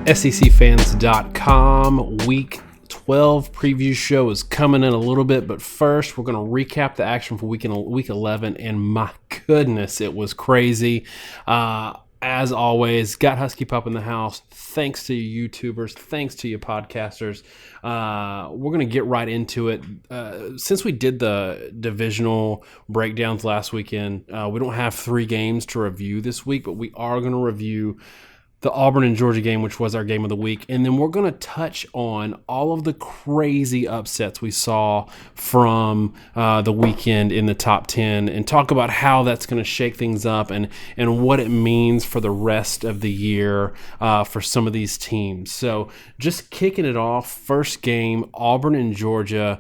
SECfans.com Week 12 preview show is coming in a little bit, but first we're going to recap the action for week 11, and my goodness, it was crazy. As always, got Husky Pup in the house. Thanks to you YouTubers, thanks to you podcasters. We're going to get right into it. Since we did the divisional breakdowns last weekend, we don't have 3 games to review this week, but we are going to review the Auburn and Georgia game, which was our game of the week. And then we're going to touch on all of the crazy upsets we saw from the weekend in the top 10 and talk about how that's going to shake things up and what it means for the rest of the year for some of these teams. So just kicking it off, first game, Auburn and Georgia,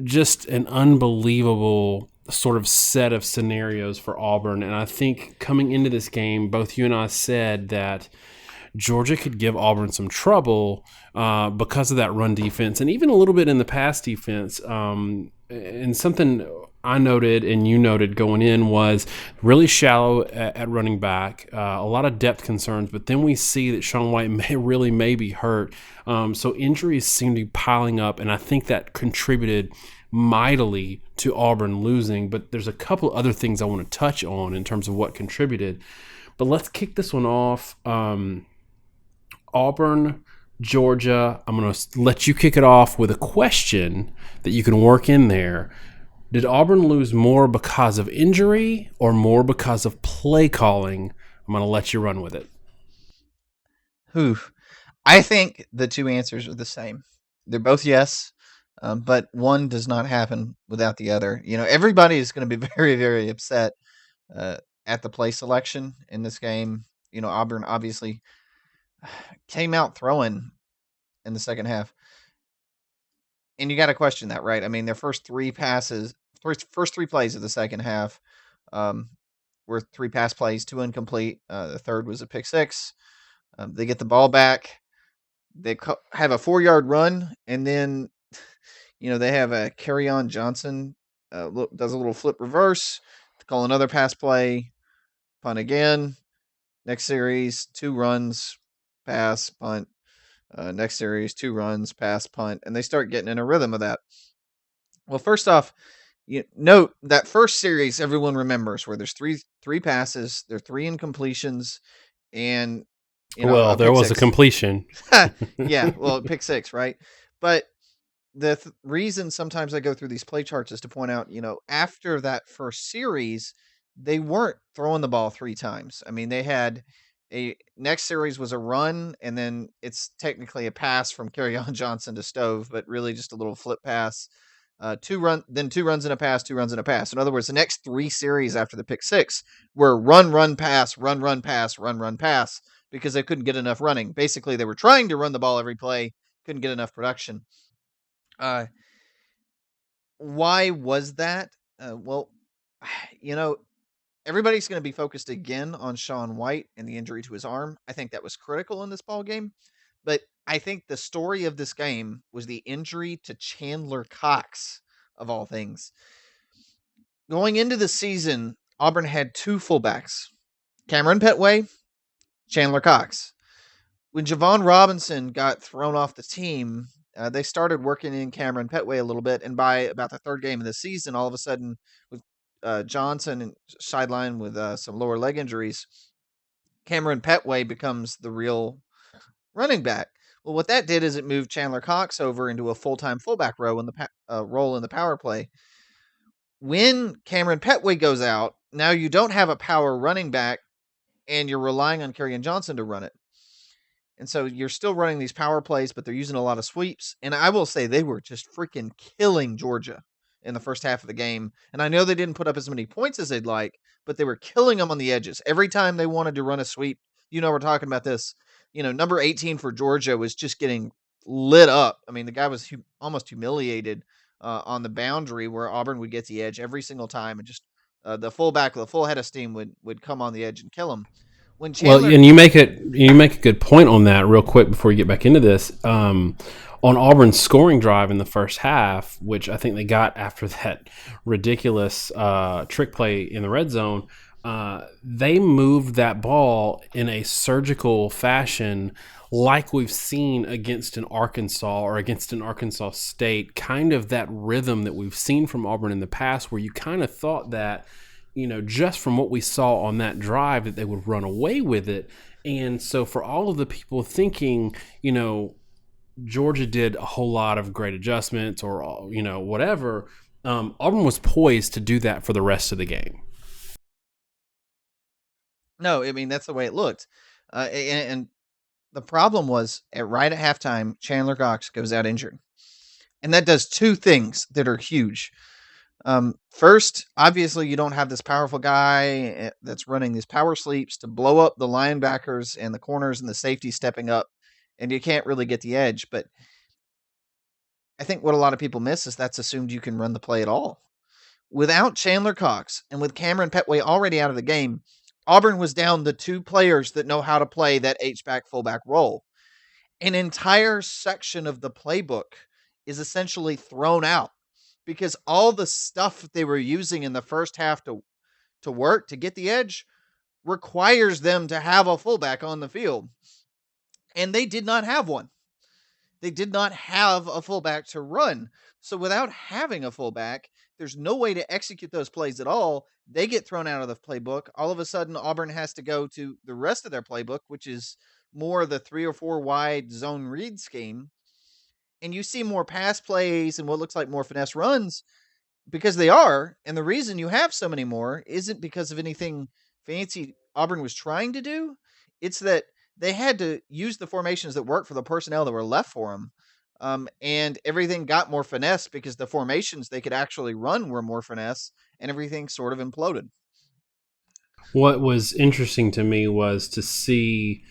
just an unbelievable sort of set of scenarios for Auburn. And I think coming into this game, both you and I said that Georgia could give Auburn some trouble because of that run defense and even a little bit in the pass defense. And something I noted and you noted going in was really shallow at running back, a lot of depth concerns, but then we see that Sean White may be hurt. So injuries seem to be piling up, and I think that contributed mightily to Auburn losing. But there's a couple other things I want to touch on in terms of what contributed. But let's kick this one off. Auburn, Georgia, I'm going to let you kick it off with a question that you can work in there. Did Auburn lose more because of injury or more because of play calling? I'm going to let you run with it. I think the two answers are the same. They're both yes, but one does not happen without the other. You know, everybody is going to be very, very upset at the play selection in this game. You know, Auburn obviously came out throwing in the second half. And you got to question that, right? I mean, their first 3 plays of the second half were 3 pass plays, 2 incomplete. The third was a pick 6. They get the ball back. They have a 4-yard run, and then, you know, they have a Kerryon Johnson does a little flip reverse, call another pass play, punt again. Next series, 2 runs, pass, punt. Next series, 2 runs, pass, punt, and they start getting in a rhythm of that. Well, first off, note that first series everyone remembers where there's three passes, there are 3 incompletions, and there was a completion. Yeah, well, pick 6, right? But the reason sometimes I go through these play charts is to point out, after that first series, they weren't throwing the ball 3 times. I mean, they had next series was a run, and then it's technically a pass from Kerryon Johnson to Stove, but really just a little flip pass. 2 runs and a pass, 2 runs and a pass. In other words, the next 3 series after the pick 6 were run, pass, run, pass, run, pass, because they couldn't get enough running. Basically, they were trying to run the ball every play, couldn't get enough production. Why was that? Well, everybody's going to be focused again on Sean White and the injury to his arm. I think that was critical in this ball game. But I think the story of this game was the injury to Chandler Cox, of all things. Going into the season, Auburn had 2 fullbacks, Cameron Petway, Chandler Cox. When Javon Robinson got thrown off the team, they started working in Cameron Petway a little bit, and by about the 3rd game of the season, all of a sudden, with Johnson sidelined with some lower leg injuries, Cameron Petway becomes the real running back. Well, what that did is it moved Chandler Cox over into a full-time fullback role in the power play. When Cameron Petway goes out, now you don't have a power running back, and you're relying on Kerryon Johnson to run it. And so you're still running these power plays, but they're using a lot of sweeps. And I will say they were just freaking killing Georgia in the first half of the game. And I know they didn't put up as many points as they'd like, but they were killing them on the edges. Every time they wanted to run a sweep, we're talking about this. Number 18 for Georgia was just getting lit up. I mean, the guy was almost humiliated on the boundary where Auburn would get the edge every single time. And just the fullback with a full head of steam would come on the edge and kill him. And you make a good point on that real quick before you get back into this. on Auburn's scoring drive in the first half, which I think they got after that ridiculous trick play in the red zone. They moved that ball in a surgical fashion, like we've seen against an Arkansas or against an Arkansas State. Kind of that rhythm that we've seen from Auburn in the past, where you kind of thought that, just from what we saw on that drive, that they would run away with it. And so, for all of the people thinking, Georgia did a whole lot of great adjustments or, whatever, Auburn was poised to do that for the rest of the game. No, I mean that's the way it looked, and the problem was right at halftime, Chandler Cox goes out injured, and that does two things that are huge. First, obviously, you don't have this powerful guy that's running these power sleeps to blow up the linebackers and the corners and the safety stepping up, and you can't really get the edge. But I think what a lot of people miss is that's assumed you can run the play at all. Without Chandler Cox and with Cameron Petway already out of the game, Auburn was down the two players that know how to play that H-back fullback role. An entire section of the playbook is essentially thrown out because all the stuff they were using in the first half to work to get the edge requires them to have a fullback on the field. And they did not have one. They did not have a fullback to run. So without having a fullback, there's no way to execute those plays at all. They get thrown out of the playbook. All of a sudden, Auburn has to go to the rest of their playbook, which is more the 3 or 4 wide zone read scheme. And you see more pass plays and what looks like more finesse runs because they are. And the reason you have so many more isn't because of anything fancy Auburn was trying to do. It's that they had to use the formations that worked for the personnel that were left for them. And everything got more finesse because the formations they could actually run were more finesse, and everything sort of imploded. What was interesting to me was to see,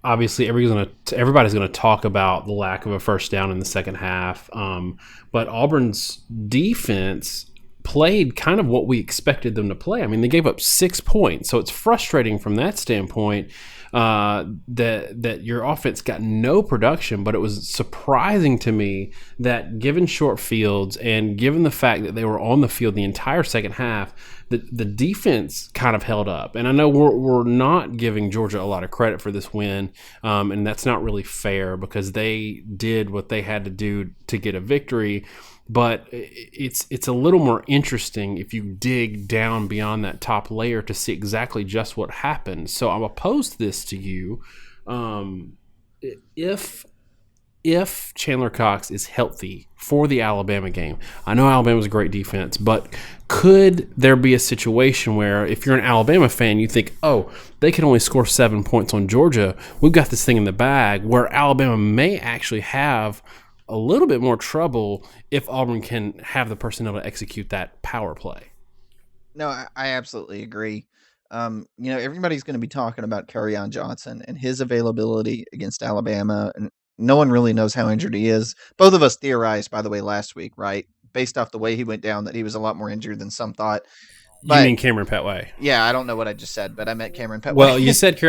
obviously everybody's gonna talk about the lack of a first down in the second half, but Auburn's defense played kind of what we expected them to play. I mean, they gave up 6 points, so it's frustrating from that standpoint. That your offense got no production, but it was surprising to me that given short fields and given the fact that they were on the field the entire second half, the defense kind of held up. And I know we're not giving Georgia a lot of credit for this win, and that's not really fair because they did what they had to do to get a victory. But it's a little more interesting if you dig down beyond that top layer to see exactly just what happened. So I'm opposed this to you. If Chandler Cox is healthy for the Alabama game, I know Alabama's a great defense, but could there be a situation where if you're an Alabama fan, you think, oh, they can only score 7 points on Georgia. We've got this thing in the bag where Alabama may actually have a little bit more trouble if Auburn can have the personnel to execute that power play. No, I absolutely agree. Everybody's going to be talking about Kerryon Johnson and his availability against Alabama, and no one really knows how injured he is. Both of us theorized, by the way, last week, right, based off the way he went down, that he was a lot more injured than some thought. You But mean Cameron Petway? yeah, I don't know what I just said, but I meant Cameron Petway. Well, you said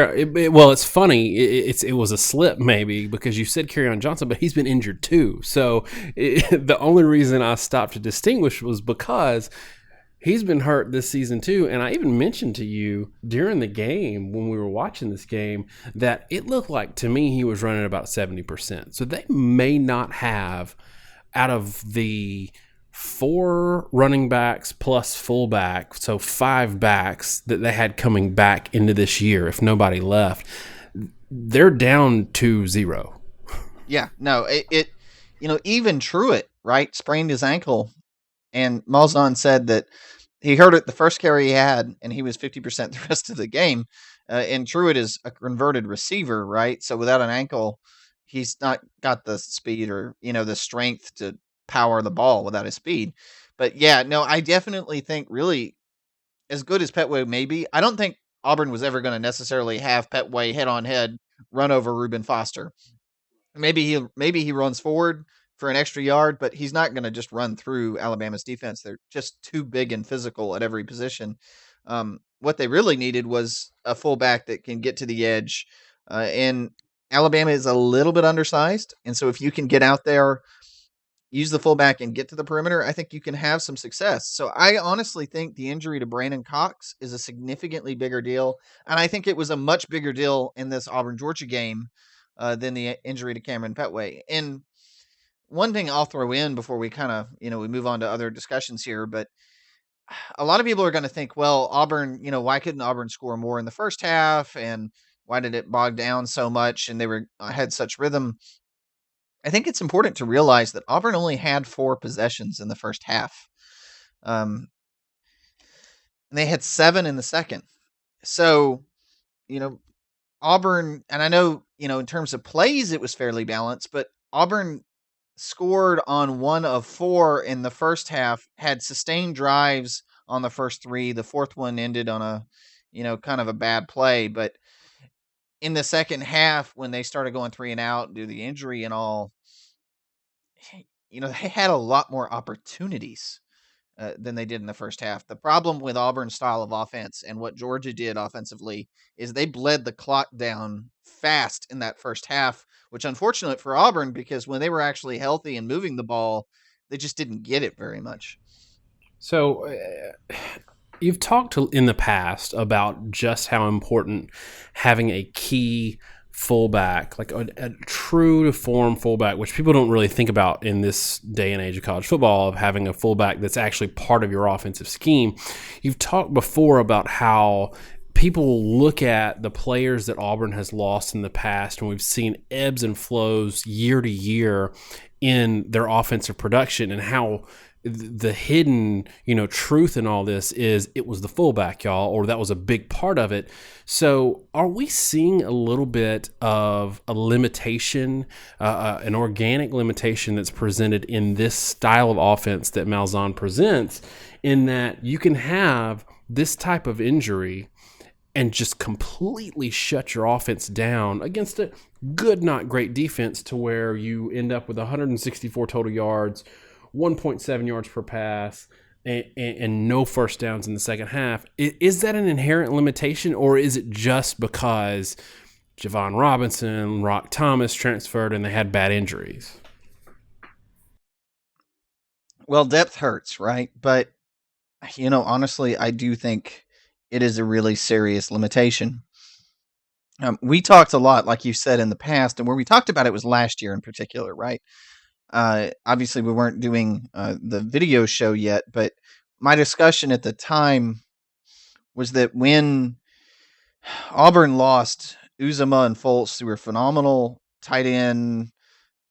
well, it's funny. It was a slip maybe because you said Kerryon Johnson, but he's been injured too. So the only reason I stopped to distinguish was because he's been hurt this season too. And I even mentioned to you during the game when we were watching this game that it looked like to me he was running about 70%. So they may not have, out of the 4 running backs plus fullback, so 5 backs that they had coming back into this year, if nobody left, they're down to 0. Yeah, no, even Truitt, right, sprained his ankle, and Malzahn said that he heard it the first carry he had, and he was 50% the rest of the game. And Truitt is a converted receiver, right? So without an ankle, he's not got the speed or the strength to power the ball without his speed. But yeah, no, I definitely think really as good as Petway may be, I don't think Auburn was ever going to necessarily have Petway head on head run over Reuben Foster. Maybe he runs forward for an extra yard, but he's not going to just run through Alabama's defense. They're just too big and physical at every position. What they really needed was a fullback that can get to the edge. And Alabama is a little bit undersized, and so if you can get out there, use the fullback, and get to the perimeter, I think you can have some success. So I honestly think the injury to Brandon Cox is a significantly bigger deal, and I think it was a much bigger deal in this Auburn Georgia game than the injury to Cameron Petway. And one thing I'll throw in before we kind of we move on to other discussions here, but a lot of people are going to think, well, Auburn, why couldn't Auburn score more in the first half, and why did it bog down so much, and they were had such rhythm? I think it's important to realize that Auburn only had 4 possessions in the first half. Um, and they had 7 in the second. So, you know, Auburn, and I know, in terms of plays, it was fairly balanced, but Auburn scored on 1 of 4 in the first half, had sustained drives on the first 3. The fourth one ended on a, kind of a bad play. But in the second half, when they started going 3 and out due to the injury and all, they had a lot more opportunities than they did in the first half. The problem with Auburn's style of offense and what Georgia did offensively is they bled the clock down fast in that first half, which unfortunate for Auburn because when they were actually healthy and moving the ball, they just didn't get it very much. So, you've talked in the past about just how important having a key fullback, like a true to form fullback, which people don't really think about in this day and age of college football, of having a fullback that's actually part of your offensive scheme. You've talked before about how people look at the players that Auburn has lost in the past, and we've seen ebbs and flows year to year in their offensive production, and how the hidden, truth in all this is it was the fullback, y'all, or that was a big part of it. So are we seeing a little bit of a limitation, an organic limitation that's presented in this style of offense that Malzahn presents, in that you can have this type of injury and just completely shut your offense down against a good, not great defense, to where you end up with 164 total yards, 1.7 yards per pass, and no first downs in the second half? Is that an inherent limitation, or is it just because Javon Robinson, Rock Thomas transferred and they had bad injuries? Well, depth hurts, right? But, honestly, I do think it is a really serious limitation. We talked a lot, like you said, in the past, and where we talked about it was last year in particular, right? Obviously, we weren't doing the video show yet, but my discussion at the time was that when Auburn lost Uzama and Fultz, who were phenomenal tight end,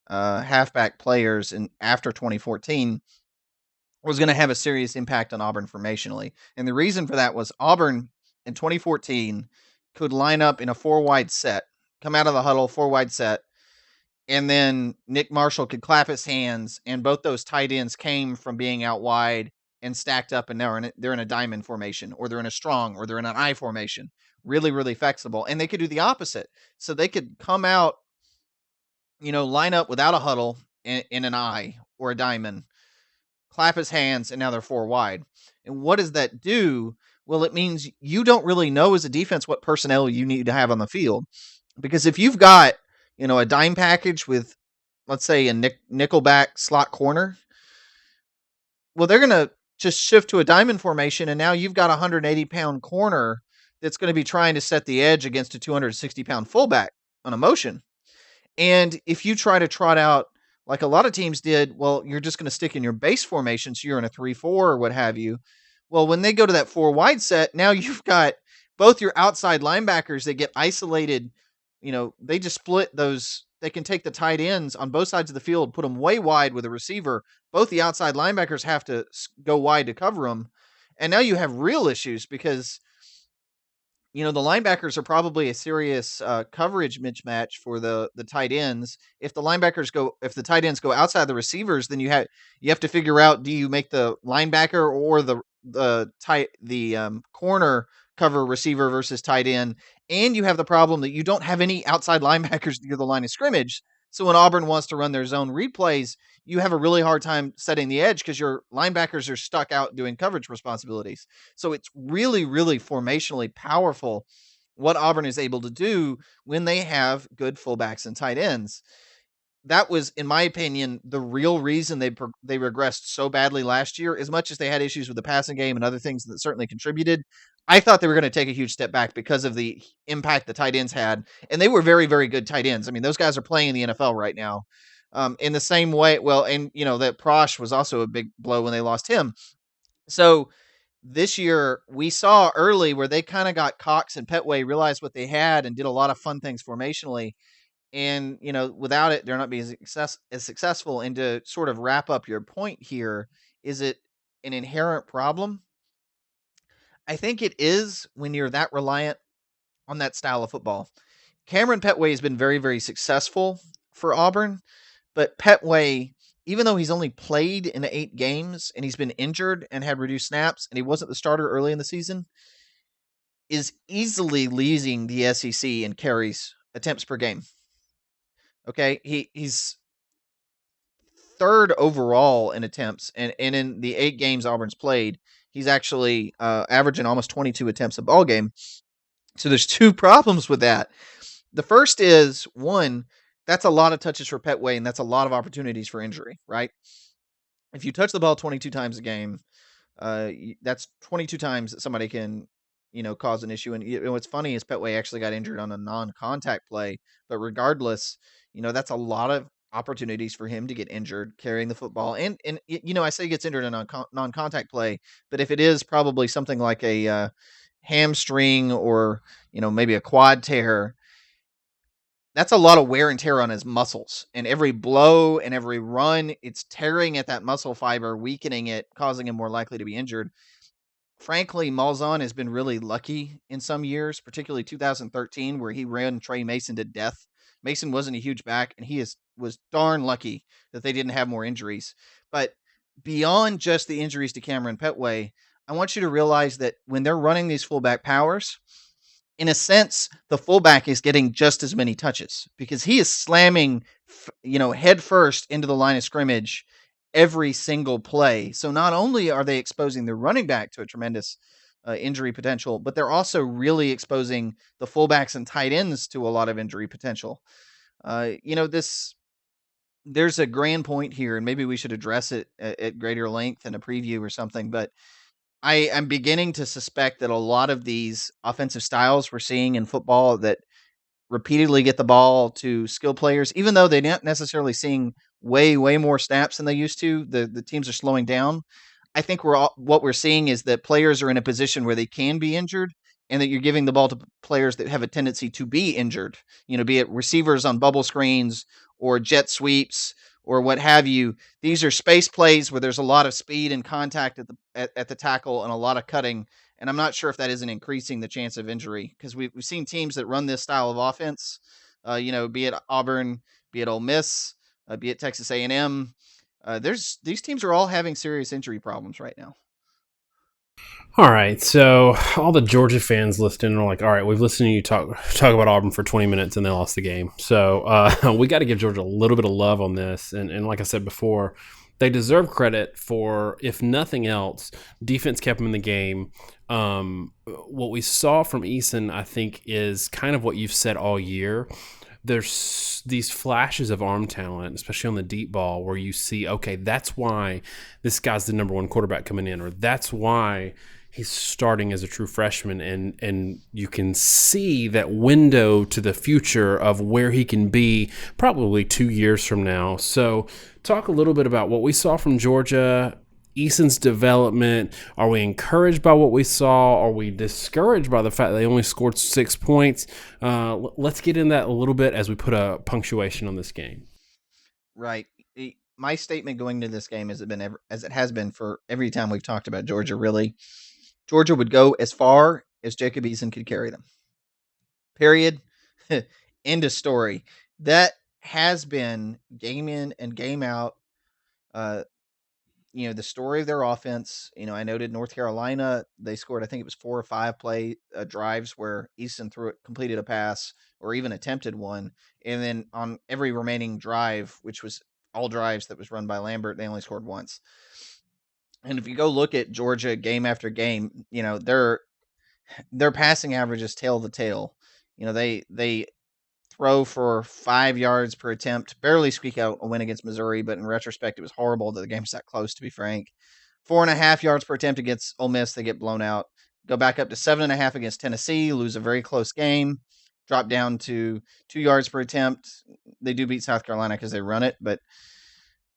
halfback players, and after 2014, was going to have a serious impact on Auburn formationally. And the reason for that was Auburn in 2014 could line up in a 4 wide set, come out of the huddle, 4 wide set, and then Nick Marshall could clap his hands, and both those tight ends came from being out wide and stacked up, and now they're in a diamond formation, or they're in a strong, or they're in an I formation. Really, really flexible. And they could do the opposite. So they could come out, line up without a huddle in an I or a diamond, clap his hands, and now they're 4 wide. And what does that do? Well, it means you don't really know as a defense what personnel you need to have on the field. Because if you've got, a dime package with, let's say, a nickelback slot corner, well, they're going to just shift to a diamond formation, and now you've got a 180-pound corner that's going to be trying to set the edge against a 260-pound fullback on a motion. And if you try to trot out, like a lot of teams did, well, you're just going to stick in your base formation, so you're in a 3-4 or what have you. Well, when they go to that 4 wide set, now you've got both your outside linebackers that get isolated. They just split those. They can take the tight ends on both sides of the field, put them way wide with a receiver. Both the outside linebackers have to go wide to cover them. And now you have real issues because, the linebackers are probably a serious coverage mismatch for the tight ends. If the tight ends go outside the receivers, then you have to figure out, do you make the linebacker or the corner cover receiver versus tight end? And you have the problem that you don't have any outside linebackers near the line of scrimmage. So when Auburn wants to run their zone read plays, you have a really hard time setting the edge because your linebackers are stuck out doing coverage responsibilities. So it's really, really formationally powerful what Auburn is able to do when they have good fullbacks and tight ends. That was, in my opinion, the real reason they regressed so badly last year. As much as they had issues with the passing game and other things that certainly contributed, I thought they were going to take a huge step back because of the impact the tight ends had, and they were very, very good tight ends. I mean, those guys are playing in the NFL right now. In the same way, well, and that Prosh was also a big blow when they lost him. So this year we saw early where they kind of got Cox and Petway realized what they had and did a lot of fun things formationally. And without it, they're not being as successful. And to sort of wrap up your point here, is it an inherent problem? I think it is when you're that reliant on that style of football. Cameron Petway has been very, very successful for Auburn, but Petway, even though he's only played in 8 games and he's been injured and had reduced snaps and he wasn't the starter early in the season, is easily leading the SEC in carries attempts per game. Okay, he's third overall in attempts, and in the 8 games Auburn's played, he's actually averaging almost 22 attempts a ball game. So there's two problems with that. The first is, one, that's a lot of touches for Petway, and that's a lot of opportunities for injury, right? If you touch the ball 22 times a game, that's 22 times that somebody can, cause an issue. And what's funny is Petway actually got injured on a non-contact play, but regardless, that's a lot of opportunities for him to get injured carrying the football. And I say he gets injured in a non-contact play, but if it is probably something like a hamstring or maybe a quad tear, that's a lot of wear and tear on his muscles. And every blow and every run, it's tearing at that muscle fiber, weakening it, causing him more likely to be injured. Frankly, Malzahn has been really lucky in some years, particularly 2013, where he ran Trey Mason to death. Mason wasn't a huge back, and was darn lucky that they didn't have more injuries. But beyond just the injuries to Cameron Petway, I want you to realize that when they're running these fullback powers, in a sense, the fullback is getting just as many touches because he is slamming, head first into the line of scrimmage every single play. So not only are they exposing the running back to a tremendous injury potential, but they're also really exposing the fullbacks and tight ends to a lot of injury potential. This there's a grand point here, and maybe we should address it at greater length in a preview or something. But I am beginning to suspect that a lot of these offensive styles we're seeing in football that repeatedly get the ball to skill players, even though they're not necessarily seeing way, way more snaps than they used to, the teams are slowing down. I think what we're seeing is that players are in a position where they can be injured, and that you're giving the ball to players that have a tendency to be injured. Be it receivers on bubble screens or jet sweeps or what have you. These are space plays where there's a lot of speed and contact at the tackle and a lot of cutting. And I'm not sure if that isn't increasing the chance of injury, because we've seen teams that run this style of offense, be it Auburn, be it Ole Miss, be it Texas A&M. These teams are all having serious injury problems right now. All right, so all the Georgia fans listening are like, all right, we've listened to you talk about Auburn for 20 minutes and they lost the game. So we got to give Georgia a little bit of love on this. And like I said before, they deserve credit for, if nothing else, defense kept them in the game. What we saw from Eason, I think, is kind of what you've said all year. There's these flashes of arm talent, especially on the deep ball, where you see, okay, that's why this guy's the number one quarterback coming in, or that's why he's starting as a true freshman, and you can see that window to the future of where he can be probably 2 years from now. So talk a little bit about what we saw from Georgia, Eason's development. Are we encouraged by what we saw? Are we discouraged by the fact that they only scored 6 points? Let's get in that a little bit as we put a punctuation on this game. Right. My statement going into this game as it has been for every time we've talked about Georgia, really. Georgia would go as far as Jacob Eason could carry them. Period. End of story. That has been game in and game out. The story of their offense. I noted North Carolina, they scored, I think it was 4 or 5 play drives where Easton completed a pass or even attempted one. And then on every remaining drive, which was all drives that was run by Lambert, they only scored once. And if you go look at Georgia game after game, their passing average is tail to tail. They throw for 5 yards per attempt, barely squeak out a win against Missouri, but in retrospect, it was horrible that the game's that close, to be frank. 4.5 yards per attempt against Ole Miss, they get blown out. Go back up to 7.5 against Tennessee, lose a very close game. Drop down to 2 yards per attempt. They do beat South Carolina because they run it, but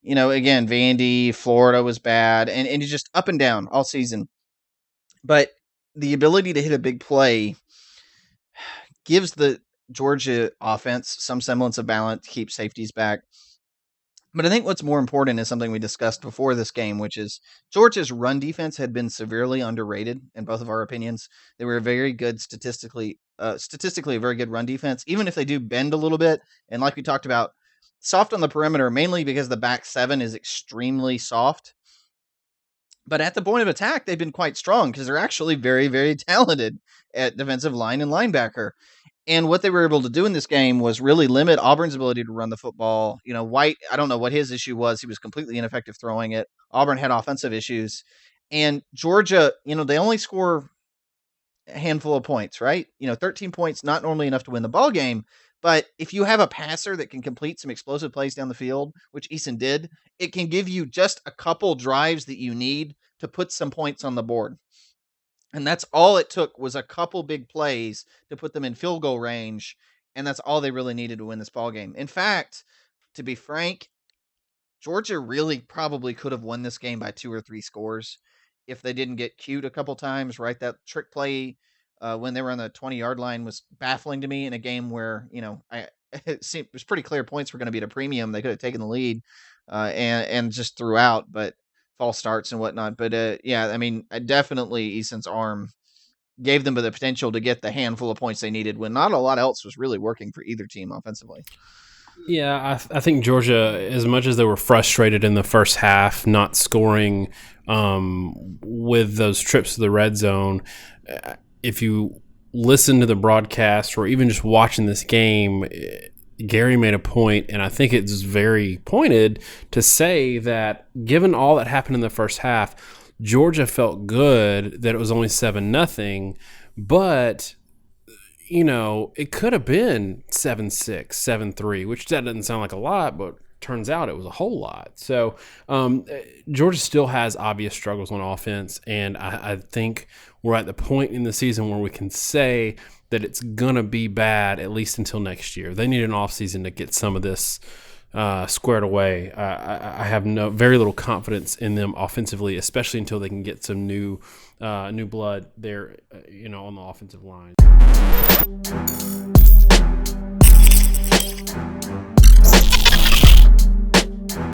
again, Vandy, Florida was bad, and it's just up and down all season. But the ability to hit a big play gives the Georgia offense some semblance of balance, keep safeties back. But I think what's more important is something we discussed before this game, which is Georgia's run defense had been severely underrated in both of our opinions. They were a very good statistically a very good run defense, even if they do bend a little bit. And like we talked about, soft on the perimeter, mainly because the back seven is extremely soft. But at the point of attack, they've been quite strong because they're actually very, very talented at defensive line and linebacker. And what they were able to do in this game was really limit Auburn's ability to run the football. White, I don't know what his issue was. He was completely ineffective throwing it. Auburn had offensive issues. And Georgia, they only score a handful of points, right? 13 points, not normally enough to win the ball game. But if you have a passer that can complete some explosive plays down the field, which Eason did, it can give you just a couple drives that you need to put some points on the board. And that's all it took was a couple big plays to put them in field goal range, and that's all they really needed to win this ball game. In fact, to be frank, Georgia really probably could have won this game by 2 or 3 scores if they didn't get cute a couple times, right? That trick play when they were on the 20-yard line was baffling to me in a game where, it was pretty clear points were going to be at a premium. They could have taken the lead and just threw out, but false starts and whatnot. But yeah, I mean, definitely Eason's arm gave them the potential to get the handful of points they needed when not a lot else was really working for either team offensively. Yeah, I think Georgia, as much as they were frustrated in the first half, not scoring with those trips to the red zone, if you listen to the broadcast or even just watching this game, Gary made a point, and I think it's very pointed, to say that given all that happened in the first half, Georgia felt good that it was only 7-0, but it could have been 7-6, 7-3, which that doesn't sound like a lot, but turns out it was a whole lot. So Georgia still has obvious struggles on offense, and I think we're at the point in the season where we can say that it's going to be bad at least until next year. They need an offseason to get some of this squared away. I have very little confidence in them offensively, especially until they can get some new blood there, on the offensive line.